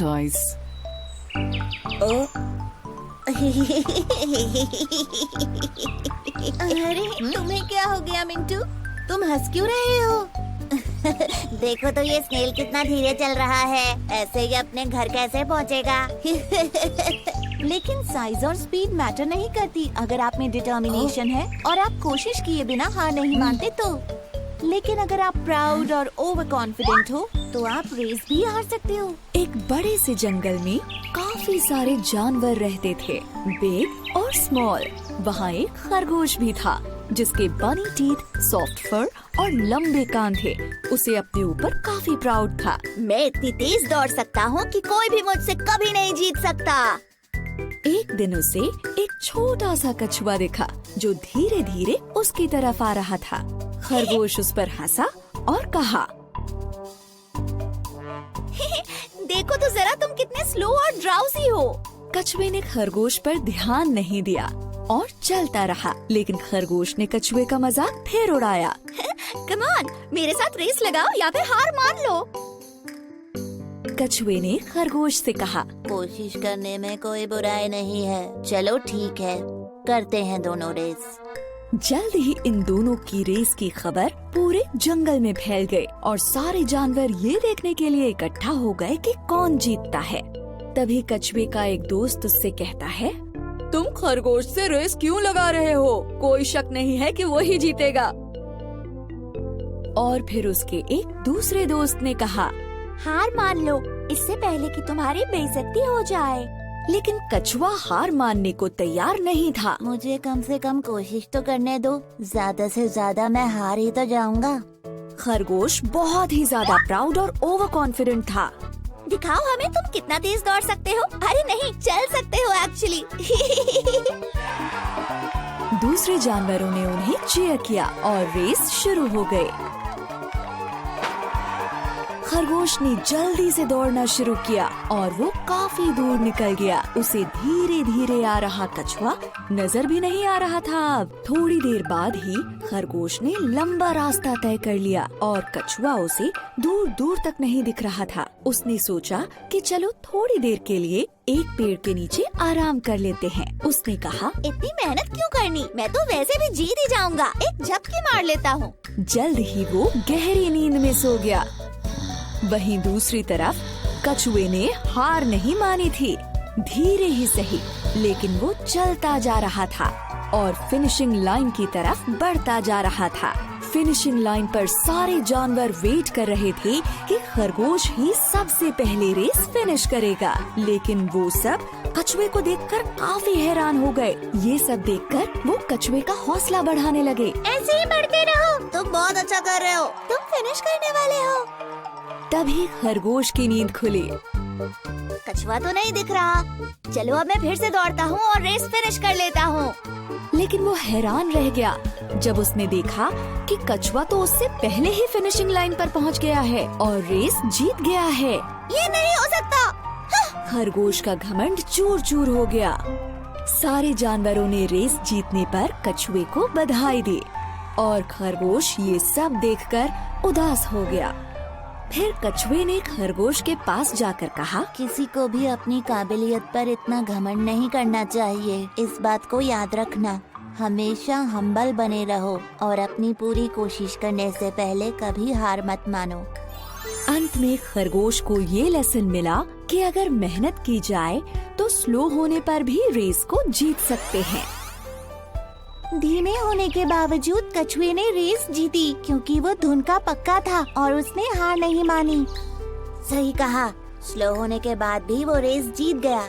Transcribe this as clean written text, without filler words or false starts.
tortoise. ओ अरे तुम्हें क्या हो गया मिंटू? तुम हंस क्यों रहे हो? देखो तो ये स्नेल कितना धीरे चल रहा है। ऐसे ही अपने घर कैसे पहुंचेगा? लेकिन साइज और स्पीड मैटर नहीं करती अगर आप में डिटर्मिनेशन है और आप कोशिश किए बिना हार नहीं मानते तो। लेकिन अगर आप प्राउड और ओवर कॉन्फिडेंट हो तो आप रेस भी हार सकते हो। एक बड़े से जंगल में काफी सारे जानवर रहते थे, बिग और स्मॉल। वहाँ एक खरगोश भी था जिसके बनी टीथ, सॉफ्ट फर और लंबे कान थे। उसे अपने ऊपर काफी प्राउड था। मैं इतनी तेज दौड़ सकता हूँ कि कोई भी मुझसे कभी नहीं जीत सकता। एक दिन उसे एक छोटा सा कछुआ दिखा जो धीरे धीरे उसकी तरफ आ रहा था। खरगोश उस पर हंसा और कहा, देखो तो जरा तुम कितने स्लो और ड्राउजी हो। कछुए ने खरगोश पर ध्यान नहीं दिया और चलता रहा, लेकिन खरगोश ने कछुए का मजाक फिर उड़ाया। कम ऑन, मेरे साथ रेस लगाओ या फिर हार मान लो। कछुए ने खरगोश से कहा, कोशिश करने में कोई बुराई नहीं है। चलो ठीक है, करते हैं दोनों रेस। जल्द ही इन दोनों की रेस की खबर पूरे जंगल में फैल गई और सारे जानवर ये देखने के लिए इकट्ठा हो गए कि कौन जीतता है। तभी कछुए का एक दोस्त उससे कहता है, तुम खरगोश से रेस क्यों लगा रहे हो? कोई शक नहीं है कि वही जीतेगा। और फिर उसके एक दूसरे दोस्त ने कहा, हार मान लो इससे पहले कि तुम्हारी बेइज्जती हो जाए। लेकिन कछुआ हार मानने को तैयार नहीं था। मुझे कम से कम कोशिश तो करने दो, ज्यादा से ज्यादा मैं हार ही तो जाऊंगा। खरगोश बहुत ही ज्यादा प्राउड और ओवर कॉन्फिडेंट था। दिखाओ हमें तुम कितना तेज दौड़ सकते हो। अरे नहीं, चल सकते हो एक्चुअली। दूसरे जानवरों ने उन्हें चीयर किया और रेस शुरू हो गई। खरगोश ने जल्दी से दौड़ना शुरू किया और वो काफी दूर निकल गया। उसे धीरे धीरे आ रहा कछुआ नजर भी नहीं आ रहा था। अब थोड़ी देर बाद ही खरगोश ने लंबा रास्ता तय कर लिया और कछुआ उसे दूर दूर तक नहीं दिख रहा था। उसने सोचा कि चलो थोड़ी देर के लिए एक पेड़ के नीचे आराम कर लेते हैं। उसने कहा, इतनी मेहनत क्यों करनी, मैं तो वैसे भी जीत ही जाऊंगा। एक झपकी मार लेता हूँ। जल्द ही वो गहरी नींद में सो गया। वहीं दूसरी तरफ कछुए ने हार नहीं मानी थी। धीरे ही सही, लेकिन वो चलता जा रहा था और फिनिशिंग लाइन की तरफ बढ़ता जा रहा था। फिनिशिंग लाइन पर सारे जानवर वेट कर रहे थे कि खरगोश ही सबसे पहले रेस फिनिश करेगा। लेकिन वो सब कछुए को देखकर काफी हैरान हो गए। ये सब देखकर वो कछुए का हौसला बढ़ाने लगे। ऐसे ही बढ़ते रहो, तुम बहुत अच्छा कर रहे हो, तुम फिनिश करने वाले हो। तभी खरगोश की नींद खुली। कछुआ तो नहीं दिख रहा। चलो अब मैं फिर से दौड़ता हूँ और रेस फिनिश कर लेता हूँ। लेकिन वो हैरान रह गया जब उसने देखा कि कछुआ तो उससे पहले ही फिनिशिंग लाइन पर पहुँच गया है और रेस जीत गया है। ये नहीं हो सकता। खरगोश का घमंड चूर चूर हो गया। सारे जानवरों ने रेस जीतने पर कछुए को बधाई दी और खरगोश ये सब देखकर उदास हो गया। फिर कछुए ने खरगोश के पास जाकर कहा, किसी को भी अपनी काबिलियत पर इतना घमंड नहीं करना चाहिए। इस बात को याद रखना, हमेशा हम्बल बने रहो और अपनी पूरी कोशिश करने से पहले कभी हार मत मानो। अंत में खरगोश को ये लेसन मिला कि अगर मेहनत की जाए तो स्लो होने पर भी रेस को जीत सकते हैं। धीमे होने के बावजूद कछुए ने रेस जीती क्योंकि वो धुन का पक्का था और उसने हार नहीं मानी। सही कहा, स्लो होने के बाद भी वो रेस जीत गया।